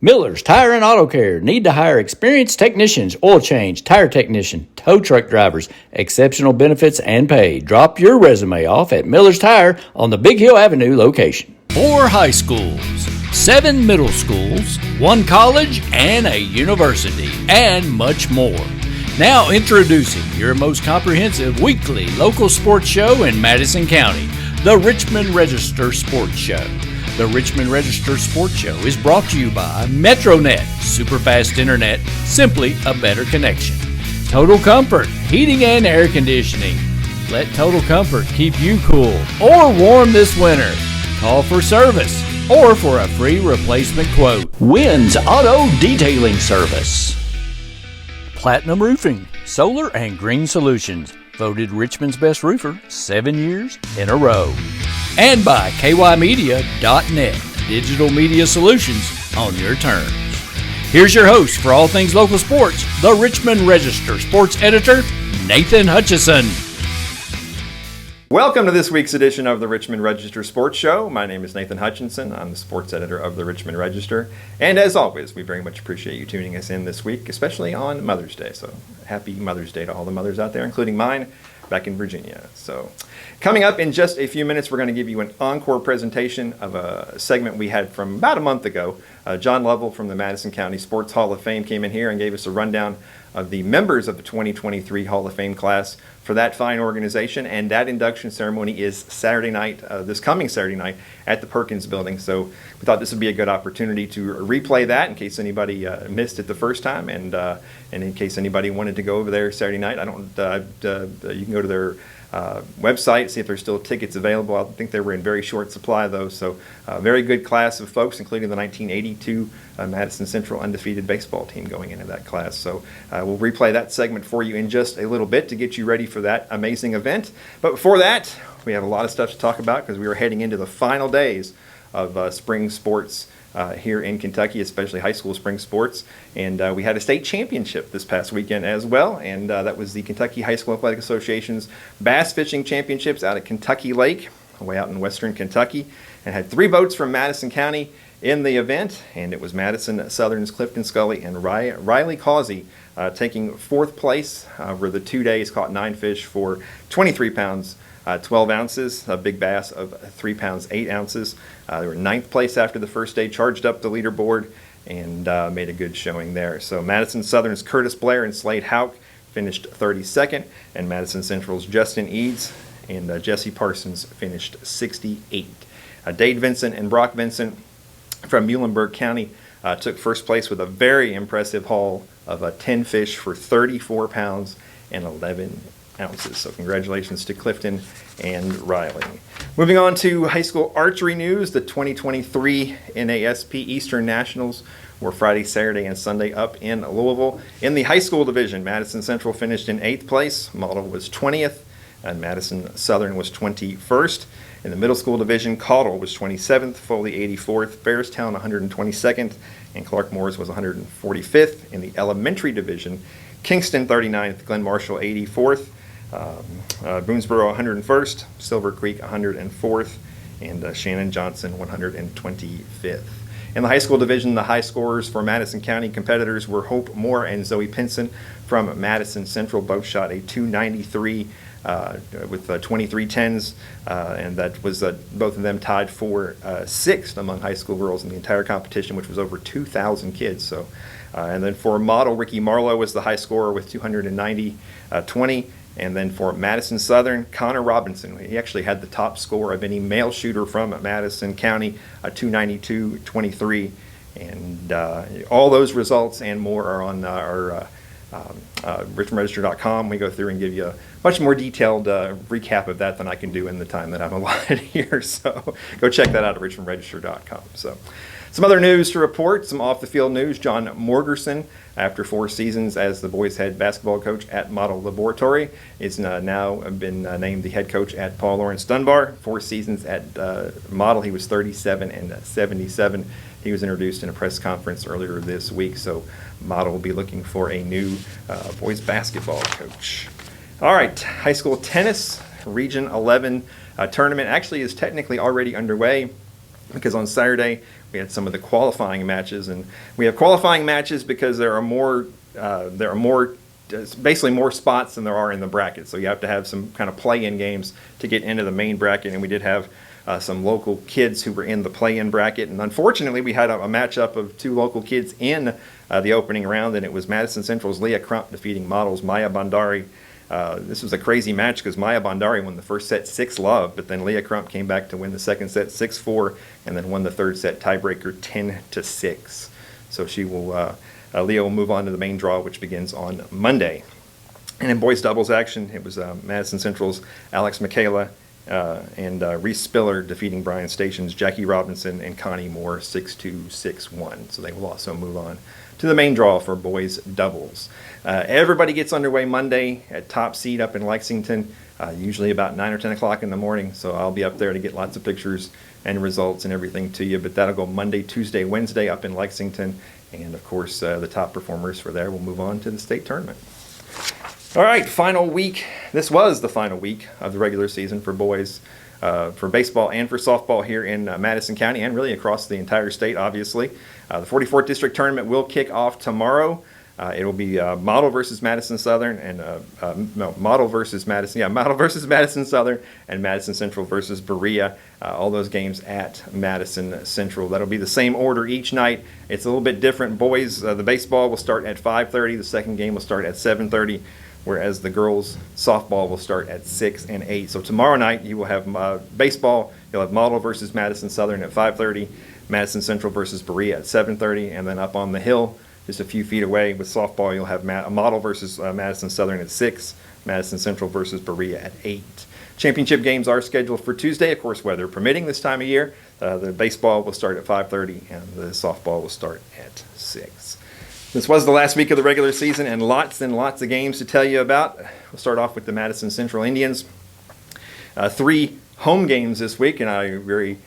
Miller's Tire and Auto Care. Need to hire experienced technicians, oil change, tire technician, tow truck drivers, exceptional benefits and pay. Drop your resume off at Miller's Tire on the Big Hill Avenue location. 4 high schools, 7 middle schools, 1 college, and a university, and much more. Now introducing your most comprehensive weekly local sports show in Madison County, the Richmond Register Sports Show. The Richmond Register Sports Show is brought to you by MetroNet, superfast internet, simply a better connection. Total Comfort, heating and air conditioning. Let Total Comfort keep you cool or warm this winter. Call for service or for a free replacement quote. Wynn's Auto Detailing Service. Platinum Roofing, Solar and Green Solutions. Voted Richmond's best roofer 7 years in a row. And by kymedia.net, digital media solutions on your terms. Here's your host for all things local sports, the Richmond Register sports editor, Nathan Hutchison. Welcome to this week's edition of the Richmond Register Sports Show. My name is Nathan Hutchinson. I'm the sports editor of the Richmond Register. And as always, we very much appreciate you tuning us in this week, especially on Mother's Day. So happy Mother's Day to all the mothers out there, including mine back in Virginia. So coming up in just a few minutes, we're going to give you an encore presentation of a segment we had from about a month ago. John Lovell from the Madison County Sports Hall of Fame came in here and gave us a rundown of the members of the 2023 Hall of Fame class for that fine organization, and that induction ceremony is Saturday night, this coming Saturday night at the Perkins Building. So we thought this would be a good opportunity to replay that in case anybody missed it the first time, and in case anybody wanted to go over there Saturday night. You can go to their website, see if there's still tickets available. I think they were in very short supply though. So very good class of folks, including the 1982 Madison Central undefeated baseball team going into that class. So we'll replay that segment for you in just a little bit to get you ready for that amazing event. But before that, we have a lot of stuff to talk about because we are heading into the final days of spring sports here in Kentucky, especially high school spring sports. And we had a state championship this past weekend as well, and that was the Kentucky High School Athletic Association's Bass Fishing Championships out at Kentucky Lake, way out in western Kentucky, and had 3 boats from Madison County in the event, and it was Madison Southern's Clifton Scully and Riley Causey taking 4th place over the 2 days, caught 9 fish for 23 pounds 12 ounces, a big bass of 3 pounds 8 ounces. They were 9th place after the first day, charged up the leaderboard, and made a good showing there. So Madison Southern's Curtis Blair and Slade Houck finished 32nd, and Madison Central's Justin Eads and Jesse Parsons finished 68th. Dade Vincent and Brock Vincent from Muhlenberg County took 1st place with a very impressive haul of 10 fish for 34 pounds and 11 ounces. So congratulations to Clifton and Riley. Moving on to high school archery news, the 2023 NASP Eastern Nationals were Friday, Saturday, and Sunday up in Louisville. In the high school division, Madison Central finished in 8th place, Model was 20th, and Madison Southern was 21st. In the middle school division, Caudle was 27th, Foley 84th, Fairstown 122nd, and Clark Moores was 145th. In the elementary division, Kingston 39th, Glen Marshall 84th, Boonesboro 101st, Silver Creek 104th, and Shannon Johnson 125th. In the high school division, the high scorers for Madison County competitors were Hope Moore and Zoe Pinson from Madison Central. Both shot a 293 with 23 tens, and that was both of them tied for 6th among high school girls in the entire competition, which was over 2,000 kids. So, and then for model, Ricky Marlowe was the high scorer with 290-20. And then for Madison Southern, Connor Robinson, he actually had the top score of any male shooter from Madison County, 292-23. And all those results and more are on our richmondregister.com. We go through and give you a much more detailed recap of that than I can do in the time that I'm allotted here. So go check that out at richmondregister.com. So some other news to report, some off-the-field news. John Morgerson, after 4 seasons as the boys' head basketball coach at Model Laboratory, is now been named the head coach at Paul Lawrence Dunbar. 4 seasons at Model, he was 37 and 77. He was introduced in a press conference earlier this week, so Model will be looking for a new boys' basketball coach. All right, high school tennis, Region 11 tournament actually is technically already underway, because on Saturday we had some of the qualifying matches, and we have qualifying matches because there are basically more spots than there are in the bracket. So you have to have some kind of play-in games to get into the main bracket, and we did have some local kids who were in the play-in bracket. And unfortunately, we had a matchup of two local kids in the opening round, and it was Madison Central's Leah Crump defeating Model's Maya Bandari. This was a crazy match because Maya Bandari won the first set 6-love, but then Leah Crump came back to win the second set 6-4, and then won the third set tiebreaker 10-6. So she will... Leah will move on to the main draw, which begins on Monday. And in boys doubles action, it was Madison Central's Alex Michaela and Reese Spiller defeating Bryan Station's Jackie Robinson and Connie Moore 6-2, 6-1. So they will also move on to the main draw for boys doubles. Everybody gets underway Monday at Top Seed up in Lexington, usually about 9 or 10 o'clock in the morning. So I'll be up there to get lots of pictures and results and everything to you. But that'll go Monday, Tuesday, Wednesday up in Lexington. And, of course, the top performers for there will move on to the state tournament. All right, final week. This was the final week of the regular season for boys, for baseball and for softball here in Madison County and really across the entire state, obviously. The 44th District Tournament will kick off tomorrow. It will be Model versus Madison Southern and Model versus Madison Southern and Madison Central versus Berea. All those games at Madison Central. That'll be the same order each night. It's a little bit different. Boys, the baseball will start at 5:30. The second game will start at 7:30, whereas the girls softball will start at 6 and 8. So tomorrow night you will have baseball. You'll have Model versus Madison Southern at 5:30, Madison Central versus Berea at 7:30, and then up on the hill, just a few feet away with softball, you'll have Model versus Madison Southern at 6, Madison Central versus Berea at 8. Championship games are scheduled for Tuesday, of course, weather permitting this time of year. The baseball will start at 5:30 and the softball will start at 6. This was the last week of the regular season and lots of games to tell you about. We'll start off with the Madison Central Indians. 3 home games this week, and I very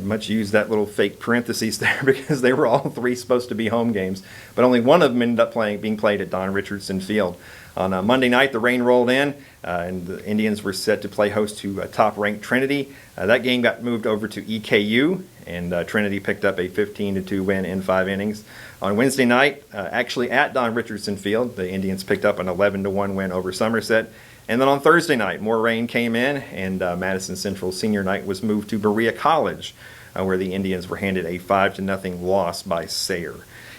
much used that little fake parentheses there because they were all 3 supposed to be home games, but only one of them ended up being played at Don Richardson Field. On Monday night, the rain rolled in, and the Indians were set to play host to top-ranked Trinity. That game got moved over to EKU, and Trinity picked up a 15-2 win in 5 innings. On Wednesday night, actually at Don Richardson Field, the Indians picked up an 11-1 win over Somerset. And then on Thursday night, more rain came in, and Madison Central senior night was moved to Berea College, where the Indians were handed a 5-0 loss by Sayre.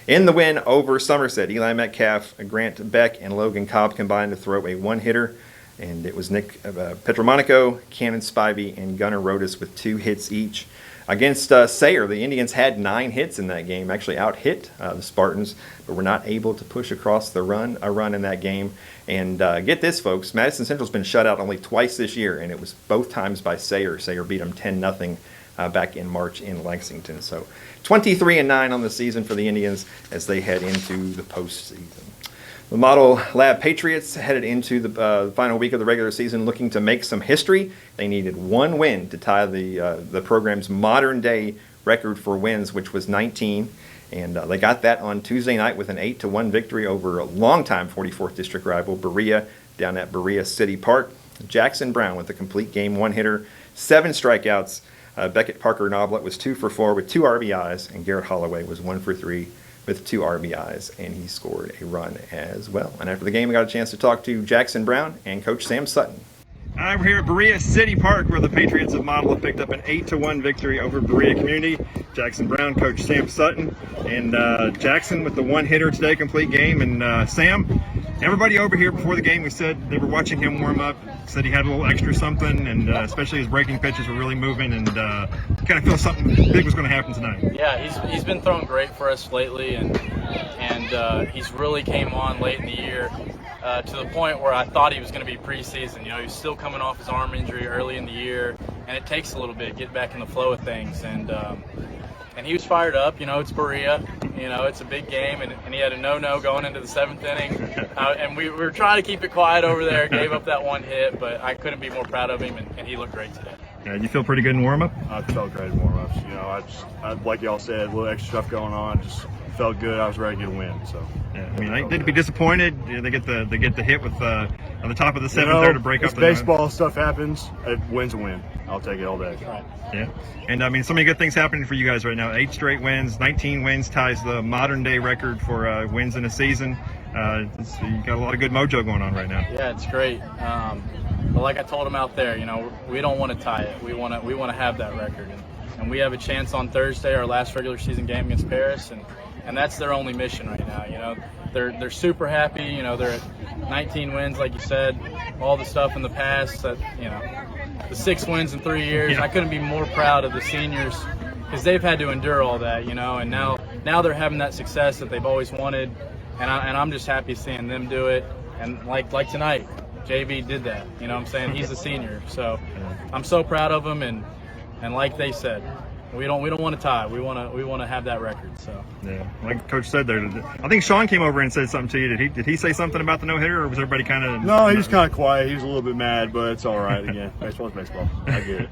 In the win over Somerset, Eli Metcalf, Grant Beck, and Logan Cobb combined to throw a 1-hitter, and it was Nick Petramonico, Cannon Spivey, and Gunnar Rodas with 2 hits each. Against Sayre, the Indians had 9 hits in that game, actually out-hit the Spartans, but were not able to push across a run in that game. And get this, folks, Madison Central's been shut out only twice this year, and it was both times by Sayre. Sayre beat them 10-0 back in March in Lexington. So 23-9 on the season for the Indians as they head into the postseason. The Model Lab Patriots headed into the final week of the regular season looking to make some history. They needed 1 win to tie the program's modern-day record for wins, which was 19. And they got that on Tuesday night with an 8-1 victory over a longtime 44th District rival, Berea, down at Berea City Park. Jackson Brown with a complete game 1-hitter, 7 strikeouts. Beckett Parker Noblet was 2 for 4 with 2 RBIs, and Garrett Holloway was 1 for 3 with 2 RBIs, and he scored a run as well. And after the game, we got a chance to talk to Jackson Brown and Coach Sam Sutton. We're here at Berea City Park where the Patriots of Model have picked up an 8-1 victory over Berea Community. Jackson Brown, Coach Sam Sutton, and Jackson with the 1-hitter today, complete game. And Sam, everybody over here before the game, we said they were watching him warm up, said he had a little extra something, and especially his breaking pitches were really moving, and kind of feel something big was going to happen tonight. Yeah, he's been throwing great for us lately, and he's really came on late in the year. To the point where I thought he was going to be preseason. You know, he was still coming off his arm injury early in the year, and it takes a little bit to get back in the flow of things. And he was fired up. You know, it's Berea. You know, it's a big game, and he had a no-no going into the 7th inning. And we were trying to keep it quiet over there, gave up that 1 hit, but I couldn't be more proud of him, and he looked great today. Yeah, you feel pretty good in warm-up? I felt great in warm-ups. You know, I like y'all said, a little extra stuff going on, just felt good. I was ready to get a win. So yeah, I mean, they'd be disappointed. They get the hit with on the top of the seventh there to break up. Baseball stuff happens. A win's a win. I'll take it all day. Right. Yeah, and I mean, so many good things happening for you guys right now. 8 straight wins, 19 wins ties the modern day record for wins in a season. You got a lot of good mojo going on right now. Yeah, it's great. But like I told him out there, we don't want to tie it. We want to have that record, and we have a chance on Thursday, our last regular season game against Paris, and that's their only mission right now. They're super happy. They're at 19 wins, like you said. All the stuff in the past that the 6 wins in 3 years. Yeah. I couldn't be more proud of the seniors because they've had to endure all that. And now they're having that success that they've always wanted, and I'm just happy seeing them do it. And like tonight, JV did that. What I'm saying? He's a senior, so I'm so proud of him. And like they said, we don't want to tie. We want to have that record. So yeah, like Coach said there, I think Sean came over and said something to you. Did he say something about the no hitter, or was everybody kind of? No, he was kind of quiet. He was a little bit mad, but it's all right. Again, baseball's baseball. I get it.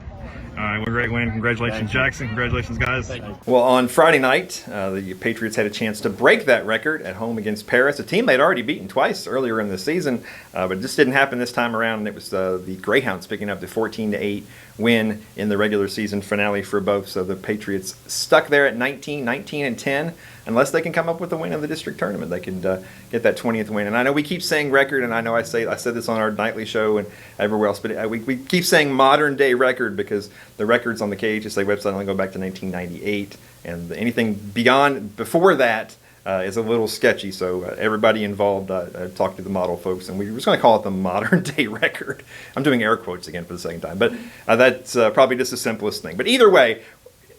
All right, well, great win. Congratulations, Jackson. Congratulations, guys. Thank you. Well, on Friday night, the Patriots had a chance to break that record at home against Paris, a team they'd already beaten twice earlier in the season, but it just didn't happen this time around. And it was the Greyhounds picking up the 14-8 win in the regular season finale for both. So the Patriots stuck there at 19 and 10. Unless they can come up with a win in the district tournament, they can get that 20th win. And I know we keep saying record, and I know I said this on our nightly show and everywhere else, but we keep saying modern day record because the records on the KHSA website only go back to 1998, and anything before that is a little sketchy. So everybody involved talked to the model folks, and we were just going to call it the modern day record. I'm doing air quotes again for the second time, but that's probably just the simplest thing. But either way,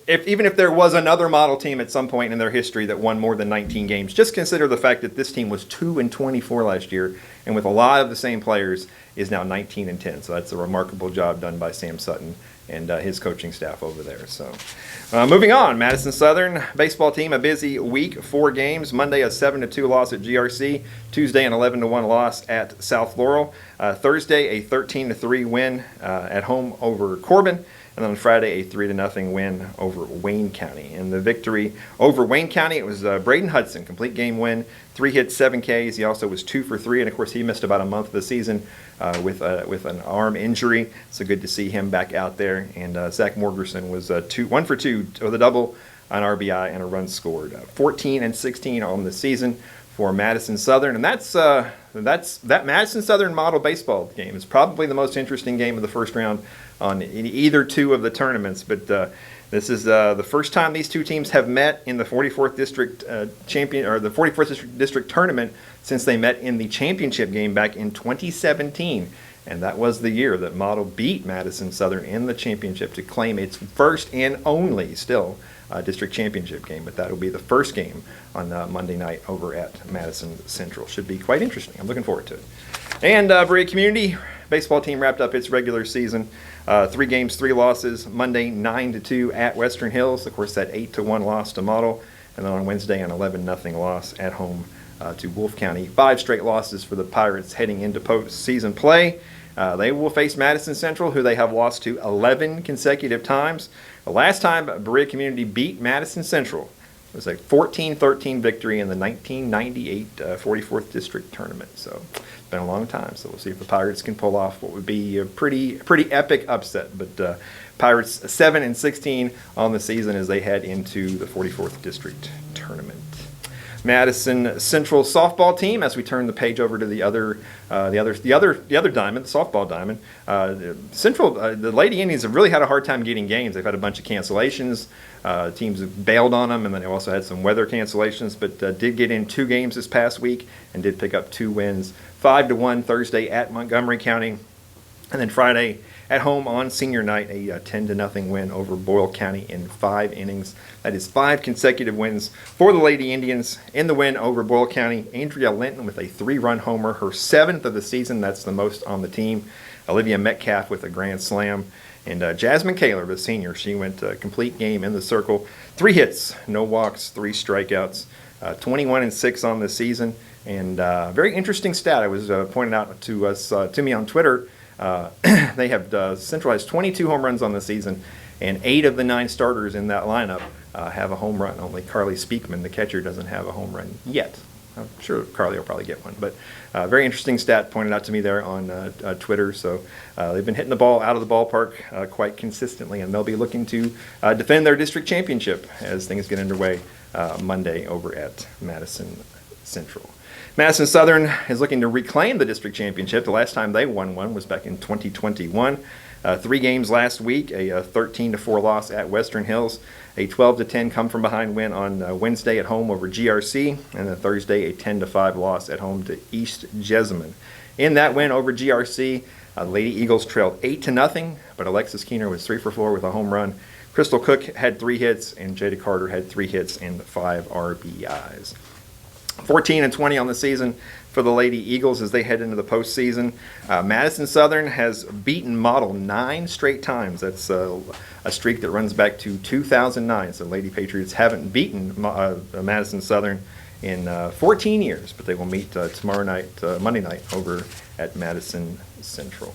even if there was another model team at some point in their history that won more than 19 games, just consider the fact that this team was 2-24 last year, and with a lot of the same players, is now 19-10. So that's a remarkable job done by Sam Sutton and his coaching staff over there. So moving on, Madison Southern baseball team, a busy week, 4 games. Monday, a 7-2 loss at GRC. Tuesday, an 11-1 loss at South Laurel. Thursday, a 13-3 win at home over Corbin. And then on Friday, a 3-0 win over Wayne County. In the victory over Wayne County, it was Braden Hudson, complete game win, 3 hits, 7 Ks. He also was 2 for 3, and of course he missed about a month of the season with an arm injury. So good to see him back out there. And Zach Morgerson was 1 for 2 with a double, an RBI, and a run scored. 14-16 on the season for Madison Southern, and that's that Madison Southern model baseball game is probably the most interesting game of the first round on either two of the tournaments. But this is the first time these two teams have met in the 44th District champion or the 44th District tournament since they met in the championship game back in 2017, and that was the year that Model beat Madison Southern in the championship to claim its first and only district championship game. But that will be the first game on Monday night over at Madison Central. Should be quite interesting. I'm looking forward to it. And Berea Community baseball team wrapped up its regular season. 3 games, 3 losses. Monday, 9-2 at Western Hills. Of course, that 8-1 loss to Model. And then on Wednesday, an 11-0 loss at home to Wolfe County. 5 straight losses for the Pirates heading into postseason play. They will face Madison Central, who they have lost to 11 consecutive times. The last time Berea Community beat Madison Central was a 14-13 victory in the 1998 44th District tournament. So it's been a long time. So we'll see if the Pirates can pull off what would be a pretty epic upset. But Pirates 7-16 on the season as they head into the 44th District tournament. Madison Central softball team, as we turn the page over to the other diamond, the softball diamond. Central, the Lady Indians have really had a hard time getting games. They've had a bunch of cancellations. Teams have bailed on them, and then they also had some weather cancellations, but did get in 2 games this past week and did pick up 2 wins. 5-1 Thursday at Montgomery County, and then Friday at home on senior night, a 10-0 win over Boyle County in 5 innings. That is 5 consecutive wins for the Lady Indians. In the win over Boyle County, Andrea Linton with a 3-run homer, her 7th of the season. That's the most on the team. Olivia Metcalf with a grand slam. And Jasmine Kaler, the senior, she went complete game in the circle. 3 hits, no walks, 3 strikeouts. 21-6 on the season. And very interesting stat. I was pointed out to me on Twitter. They have Central has 22 home runs on the season, and 8 of the 9 starters in that lineup have a home run. Only Carly Speakman, the catcher, doesn't have a home run yet. I'm sure Carly will probably get one, but very interesting stat pointed out to me there on Twitter. So they've been hitting the ball out of the ballpark quite consistently, and they'll be looking to defend their district championship as things get underway Monday over at Madison Central. Madison Southern is looking to reclaim the district championship. The last time they won one was back in 2021. 3 games last week, a 13-4 loss at Western Hills, a 12-10 come-from-behind win on Wednesday at home over GRC, and then Thursday a 10-5 loss at home to East Jessamine. In that win over GRC, Lady Eagles trailed 8-0, but Alexis Keener was 3 for 4 with a home run. Crystal Cook had 3 hits, and Jada Carter had 3 hits and 5 RBIs. 14-20 on the season for the Lady Eagles as they head into the postseason. Madison Southern has beaten Model 9 straight times. That's a streak that runs back to 2009. So Lady Patriots haven't beaten Madison Southern in 14 years, but they will meet tomorrow night, Monday night, over at Madison Central.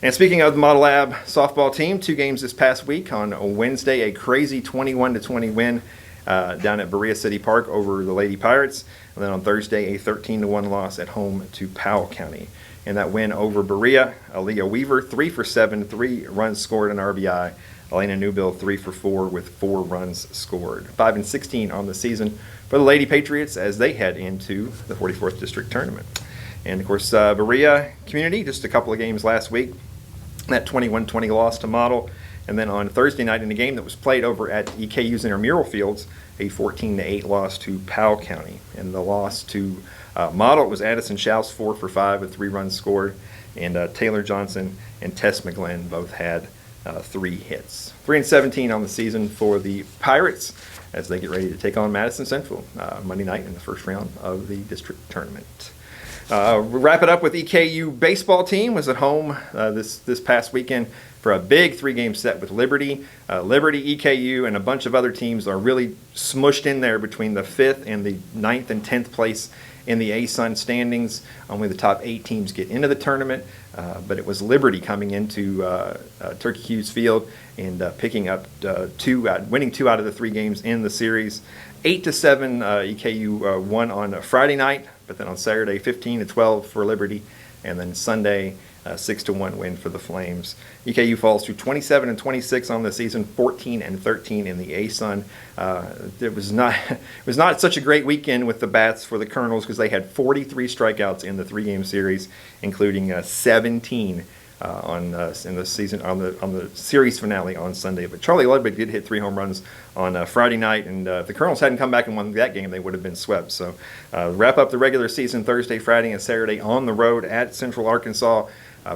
And speaking of the Model Lab softball team, 2 games this past week. On Wednesday, a crazy 21-20 win down at Berea City Park over the Lady Pirates. And then on Thursday, a 13-1 loss at home to Powell County. In that win over Berea, Aaliyah Weaver, 3 for 7, 3 runs scored, and RBI. Elena Newbill, 3 for 4 with 4 runs scored. 5-16 on the season for the Lady Patriots as they head into the 44th District Tournament. And of course, Berea Community, just a couple of games last week. That 21-20 loss to Model. And then on Thursday night in a game that was played over at EKU's intramural fields, a 14-8 loss to Powell County. And the loss to Model was Addison Schaus, 4 for 5 with 3 runs scored. And Taylor Johnson and Tess McGlynn both had 3 hits. 3-17 on the season for the Pirates as they get ready to take on Madison Central Monday night in the first round of the district tournament. We'll wrap it up with EKU baseball team was at home this past weekend for a big 3-game set with Liberty. Liberty, EKU, and a bunch of other teams are really smushed in there between the 5th and the 9th and 10th place in the ASUN standings. Only the top 8 teams get into the tournament, but it was Liberty coming into Turkey Hughes Field and picking up winning 2 out of the 3 games in the series. 8-7 EKU won on Friday night, but then on Saturday 15-12 for Liberty, and then Sunday 6-1 win for the Flames. EKU falls to 27-26 on the season, 14-13 in the ASUN. It was not such a great weekend with the bats for the Colonels because they had 43 strikeouts in the 3-game series, including 17 in the season on the series finale on Sunday. But Charlie Ludwig did hit 3 home runs on Friday night, and if the Colonels hadn't come back and won that game, they would have been swept. So wrap up the regular season Thursday, Friday, and Saturday on the road at Central Arkansas.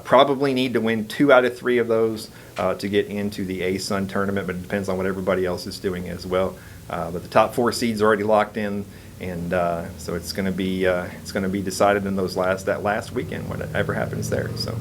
Probably need to win 2 out of 3 of those to get into the ASUN tournament, but it depends on what everybody else is doing as well. But the top 4 seeds are already locked in, and so it's going to be decided in that last weekend, whatever happens there. So.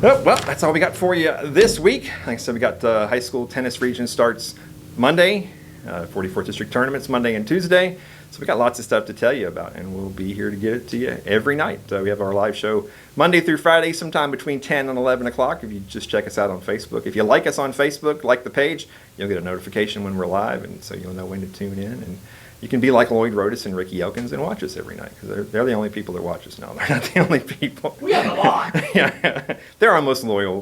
Oh, well, that's all we got for you this week. Like I said, we got high school tennis region starts Monday, 44th District tournaments Monday and Tuesday. So we got lots of stuff to tell you about, and we'll be here to get it to you every night. We have our live show Monday through Friday, sometime between 10 and 11 o'clock. If you just check us out on Facebook. If you like us on Facebook, like the page, you'll get a notification when we're live, and so you'll know when to tune in. And you can be like Lloyd Rodas and Ricky Elkins and watch us every night, because they're the only people that watch us now. They're not the only people. We have a lot. Yeah, they're our most loyal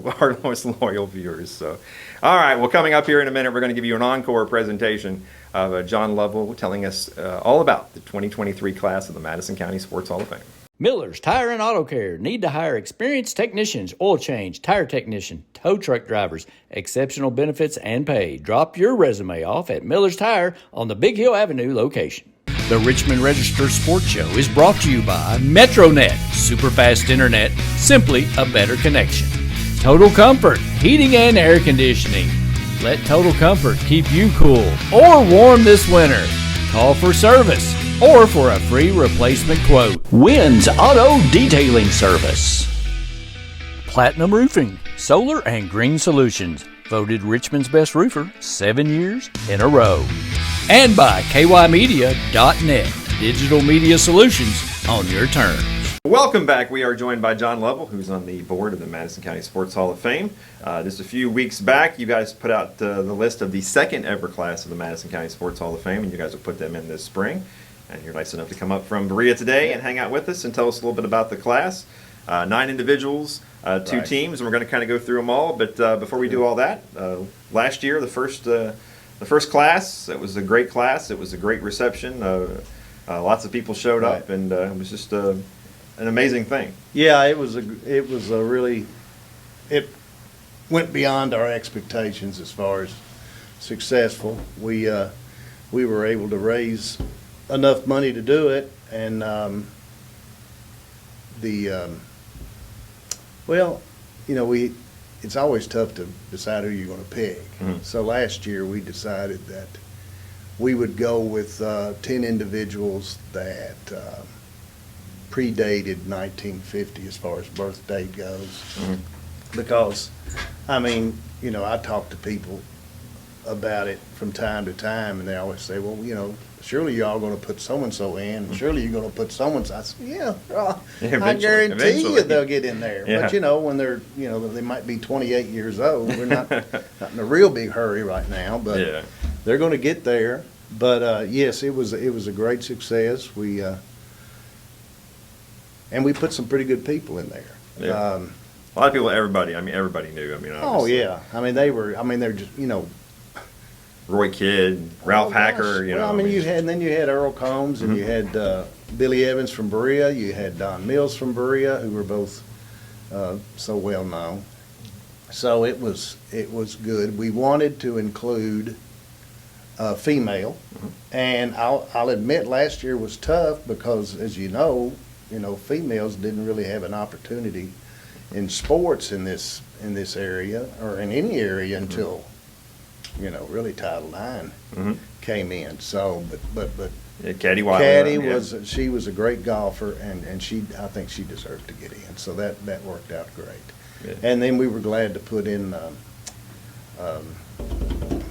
viewers. So, all right. Well, coming up here in a minute, we're going to give you an encore presentation of John Lovell telling us all about the 2023 class of the Madison County Sports Hall of Fame. Miller's Tire and Auto Care need to hire experienced technicians, oil change, tire technician, tow truck drivers, exceptional benefits and pay. Drop your resume off at Miller's Tire on the Big Hill Avenue location. The Richmond Register Sports Show is brought to you by MetroNet, super fast internet, simply a better connection. Total Comfort, heating and air conditioning. Let Total Comfort keep you cool or warm this winter. Call for service or for a free replacement quote. Wynn's Auto Detailing Service. Platinum Roofing, Solar and Green Solutions. Voted Richmond's best roofer 7 years in a row. And by KYmedia.net, digital media solutions on your terms. Welcome back. We are joined by John Lovell, who's on the board of the Madison County Sports Hall of Fame. Just a few weeks back, you guys put out the list of the second ever class of the Madison County Sports Hall of Fame, and you guys will put them in this spring. And you're nice enough to come up from Berea today and hang out with us and tell us a little bit about the class. 9 individuals, 2 teams, and we're going to kind of go through them all. But before we do all that, last year, the first class, it was a great class. It was a great reception. Lots of people showed up, and it was just an amazing thing. Yeah, it was a really, it went beyond our expectations as far as successful. We were able to raise enough money to do it, and well, you know, it's always tough to decide who you're going to pick. Mm-hmm. So last year we decided that we would go with 10 individuals that predated 1950 as far as birth date goes. Mm-hmm. Because, I mean, you know, I talk to people about it from time to time, and they always say, well, you know, surely you're all going to put so-and-so in, and surely you're going to put so-and-so. I said, yeah, I guarantee you they'll get in there. Yeah. But, you know, when they're, you know, they might be 28 years old. We're not in a real big hurry right now, but Yeah. they're going to get there. But, yes, it was a great success. And we put some pretty good people in there. Yeah. A lot of people, everybody knew. Oh, yeah. I mean, they're just, you know, Roy Kidd, Ralph Hacker, you know. Well, I mean, then you had Earl Combs, and you had Billy Evans from Berea, you had Don Mills from Berea, who were both so well known. So it was good. We wanted to include female, and I'll admit last year was tough because, as you know, females didn't really have an opportunity in sports in this area or in any area until, you know, really Title IX came in. So, but Yeah, Caddy Wilder. Caddy she was a great golfer, and I think she deserved to get in. So that worked out great. Yeah. And then we were glad to put in, I'm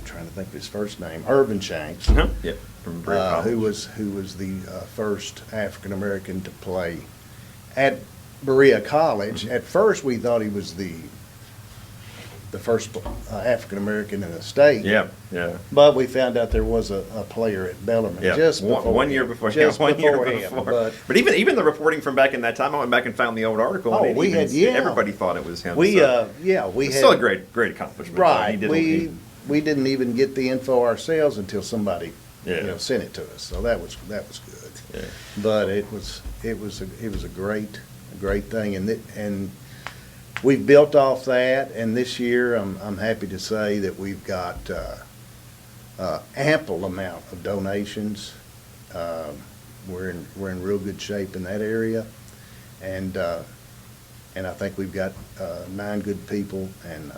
trying to think of his first name, Irvin Shanks, Yeah, from Berea College. who was the first African American to play at Berea College. At first, we thought he was the first African American in the state. Yeah. But we found out there was a player at Bellarmine just before one year before. Just one year before him. before. But even the reporting from back in that time, I went back and found the old article. Oh, and everybody thought it was him. We so. we It's had still a great accomplishment. right. He We didn't even get the info ourselves until somebody Yeah. sent it to us. So that was good. Yeah. But it was a great thing, and we've built off that. And this year, I'm happy to say that we've got ample amount of donations. We're in real good shape in that area, and I think we've got 9 good people and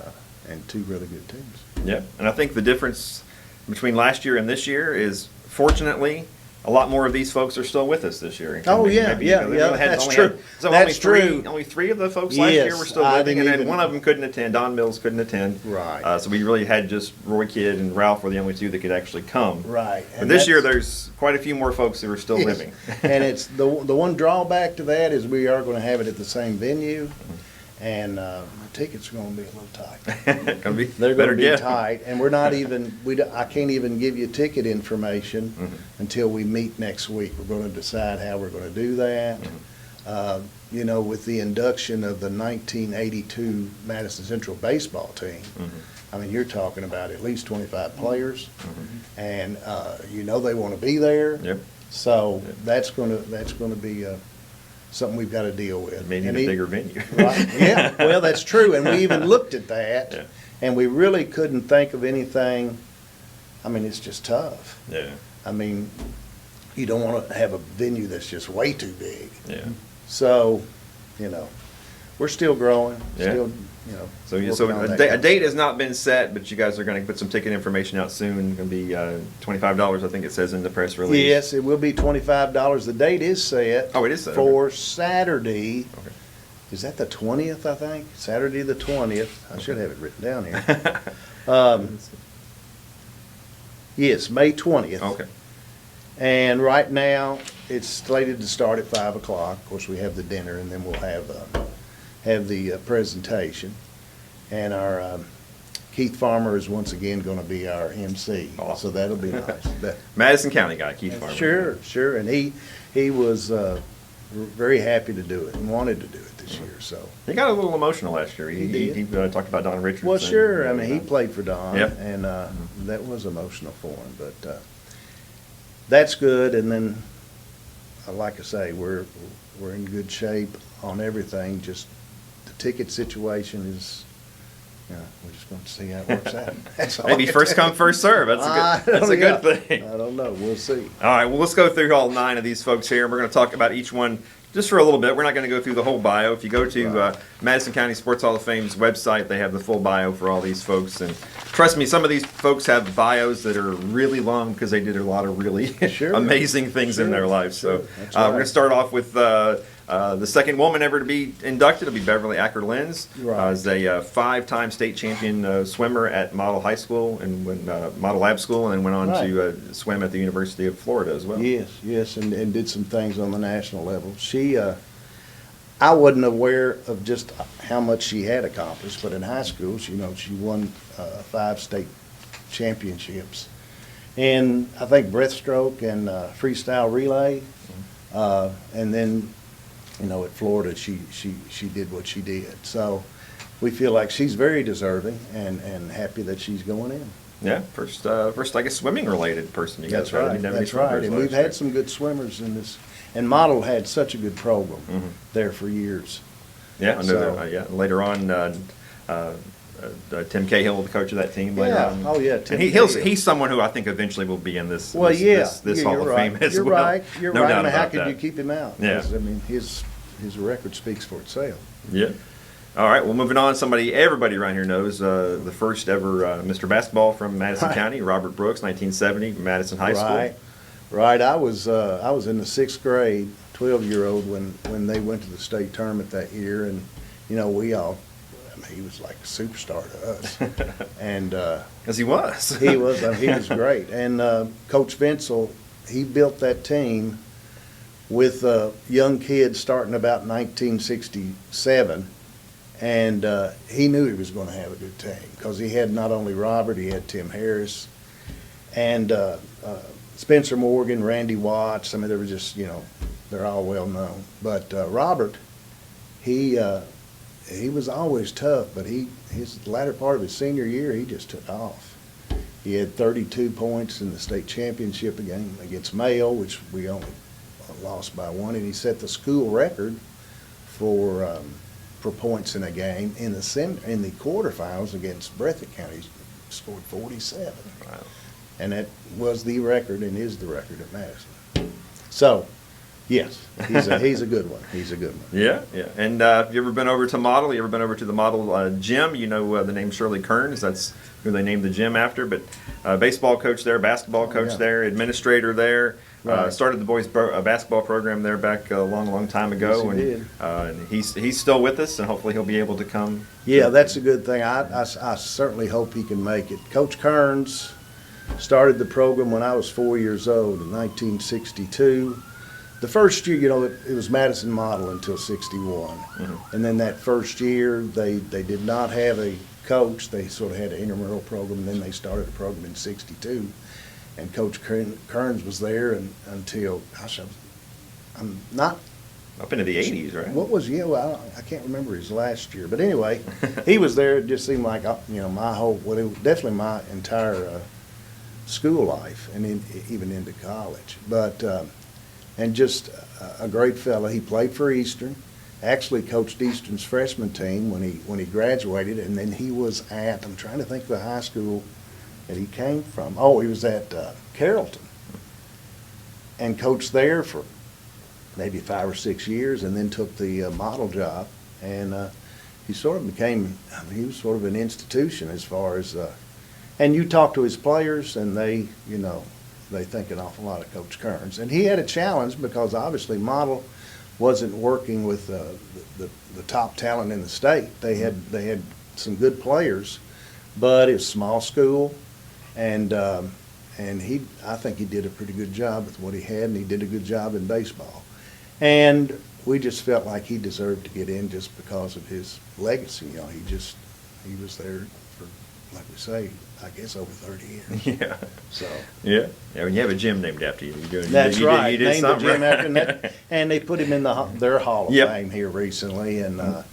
2 really good teams. Yeah, and I think the difference between last year and this year is, fortunately, a lot more of these folks are still with us this year. Oh, yeah, that's true. That's true. Only 3 of the folks last year were still living, and then one of them couldn't attend. Don Mills couldn't attend. Right. So we really had just Roy Kidd and Ralph were the only 2 that could actually come. Right. But this year, there's quite a few more folks who are still living. And it's the one drawback to that is we are going to have it at the same venue, and my tickets are going to be a little tight. They're going to be tight, and we're not even. I can't even give you ticket information until we meet next week. We're going to decide how we're going to do that. You know, with the induction of the 1982 Madison Central baseball team, I mean, you're talking about at least 25 players, and you know they want to be there. Yep. So that's going to be something we've got to deal with. Maybe a bigger venue. Right. Yeah, well, that's true. And we even looked at that, and we really couldn't think of anything. I mean, it's just tough. Yeah. I mean, you don't want to have a venue that's just way too big. Yeah. So, you know, we're still growing, still, you know. So working on a that. date has not been set, but you guys are going to put some ticket information out soon. It's going to be $25, I think it says in the press release. Yes, it will be $25. The date is set. Oh, it is set. For Saturday. Okay. Is that the 20th, I think? Saturday the 20th. I should have it written down here. Yes, May 20th. Okay. And right now, it's slated to start at 5 o'clock. Of course, we have the dinner, and then we'll have the presentation. And our Keith Farmer is once again going to be our MC. Awesome. So that'll be nice. Madison County guy, Keith Farmer. Sure. And he was very happy to do it and wanted to do it this year. So He got a little emotional last year. He did. He talked about Don Richardson. well, sure. I mean, he played for Don, Yep. and that was emotional for him. But that's good. And then, like I say, we're in good shape on everything. Just the ticket situation is. We're just going to see how it works out. That's all I Maybe can first tell come, first serve. That's a good thing. I don't know. We'll see. All right, well, let's go through all 9 of these folks here, and we're going to talk about each one just for a little bit. We're not going to go through the whole bio. If you go to Madison County Sports Hall of Fame's website, they have the full bio for all these folks. And trust me, some of these folks have bios that are really long because they did a lot of really amazing things in their lives. So That's we're right. going to start off with the second woman ever to be inducted. It'll be Beverly Acker-Lenz. Right. Is a 5-time state champion swimmer at Model High School and Model Lab School, and then went on to swim at the University of Florida as well. Yes, and did some things on the national level. I wasn't aware of just how much she had accomplished, but in high school, she won 5 state championships. And I think breaststroke and freestyle relay, and then, at Florida, she did what she did. So we feel like she's very deserving and happy that she's going in. Yeah, first I guess swimming related person you guys. That's right. That's right. And we've had some good swimmers in this. And Model had such a good program there for years. Yeah, I know So- that. Later on, Tim Cahill, the coach of that team. Later on. Oh, yeah, Tim And Cahill. he's someone who I think eventually will be in this. Well, this yeah, Hall you're of Fame right. as You're well. right. You're No right. doubt I mean, how about could that. you keep him out? Yeah. 'Cause, I mean, his record speaks for itself. Yeah. All right. Well, moving on. Somebody everybody around here knows the first ever Mr. Basketball from Madison County, Robert Brooks, 1970, Madison High School. Right. I was in the 6th grade, 12-year-old when they went to the state tournament that year, and we all. I mean, he was like a superstar to us, and As he was. he was great. And Coach Vincel, he built that team with young kids starting about 1967, and he knew he was going to have a good team because he had not only Robert, he had Tim Harris, and Spencer Morgan, Randy Watts. I mean, they were just they're all well known. But Robert, he was always tough, but his latter part of his senior year, he just took off. He had 32 points in the state championship game against Mayo, which we only lost by 1, and he set the school record for points in a game in the quarterfinals against Breathitt County. He scored 47, Wow. and that was the record and is the record at Madison. So. Yes, he's a good one. He's a good one. Yeah. And have you ever been over to Model? You ever been over to the Model gym? You know the name Shirley Kearns. That's who they named the gym after. But baseball coach there, basketball coach there, administrator there. Right. Started the boys' basketball program there back a long time ago. Yes, he did. And he's still with us, and hopefully he'll be able to come. Yeah, that's a good thing. I certainly hope he can make it. Coach Kearns started the program when I was 4 years old in 1962. The first year, it was Madison Model until 61. And then that first year, they did not have a coach. They sort of had an intramural program, and then they started a program in 62. And Coach Kearns was there until, I'm not. Up into the 80s, right? What was, I can't remember his last year. But anyway, he was there. It just seemed like, my whole, it was definitely my entire school life, and even into college. But, and just a great fellow. He played for Eastern, actually coached Eastern's freshman team when he graduated, and then he was at, I'm trying to think of the high school that he came from. Oh, he was at Carrollton, and coached there for maybe 5 or 6 years, and then took the Model job, and he sort of became, he was sort of an institution as far as, and you talk to his players, and they think an awful lot of Coach Kearns. And he had a challenge because obviously Model wasn't working with the top talent in the state. They had some good players, but it was a small school, and I think he did a pretty good job with what he had, and he did a good job in baseball. And we just felt like he deserved to get in just because of his legacy. You know, he was there for, like we say, I guess over 30 years. Yeah. So. Yeah. Yeah. When you have a gym named after you, That's right. You did Named the something gym right. after that, and they put him in their Hall of Yep. Fame here recently, and I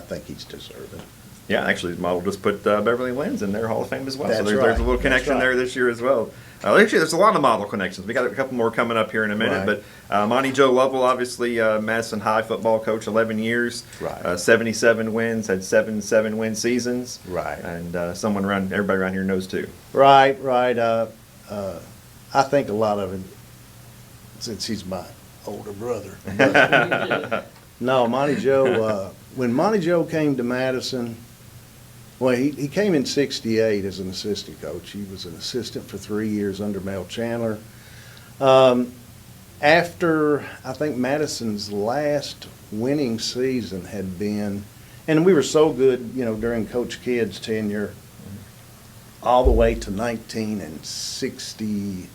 think he's deserving. Yeah, actually, the model just put Beverly Lynn's in their Hall of Fame as well. That's so there's right. a little That's connection right. there this year as well. Actually, there's a lot of model connections. We got a couple more coming up here in a minute. Right. But Monty Joe Lovell, obviously Madison High football coach, 11 years, Right. 77 wins, had 7-win seasons. Right. And everybody around here knows too. Right. I think a lot of it, since he's my older brother. But, no, Monty Joe, when Monty Joe came to Madison, well, he came in '68 as an assistant coach. He was an assistant for 3 years under Mel Chandler. After, I think, Madison's last winning season had been, and we were so good, you know, during Coach Kidd's tenure, all the way to 1965,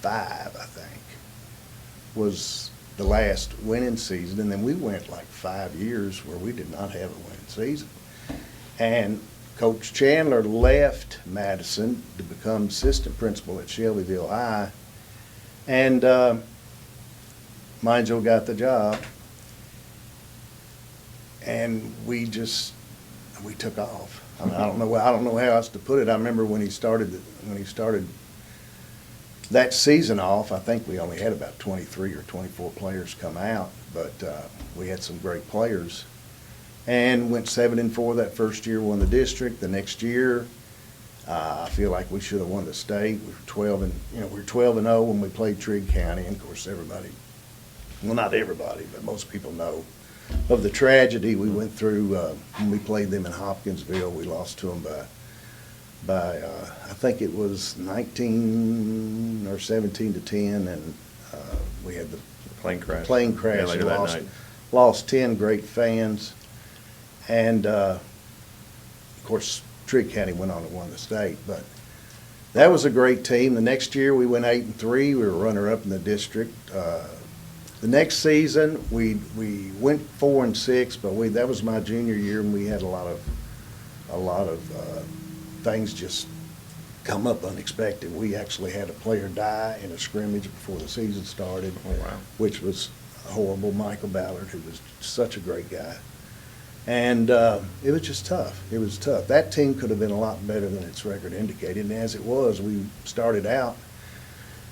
I think, was the last winning season. And then we went like 5 years where we did not have a winning season. And Coach Chandler left Madison to become assistant principal at Shelbyville High. And Monty Joe got the job. And we took off. I mean, I don't know how else to put it. I remember when he started that season off, I think we only had about 23 or 24 players come out, but we had some great players. And went 7-4 that first year, won the district. The next year, I feel like we should have won the state. We were 12-0 when we played Trigg County. And of course, everybody, well, not everybody, but most people know of the tragedy we went through when we played them in Hopkinsville. We lost to them by I think it was 19 or 17-10, and we had the Plane crash. Yeah, later that night. Lost 10 great fans. And, of course, Trigg County went on to win the state. But that was a great team. The next year, we went 8-3. We were runner-up in the district. The next season, we went 4-6, but that was my junior year, and we had a lot of things just come up unexpected. We actually had a player die in a scrimmage before the season started, Oh, wow. which was horrible. Michael Ballard, who was such a great guy. And it was just tough. It was tough. That team could have been a lot better than its record indicated. And as it was, we started out,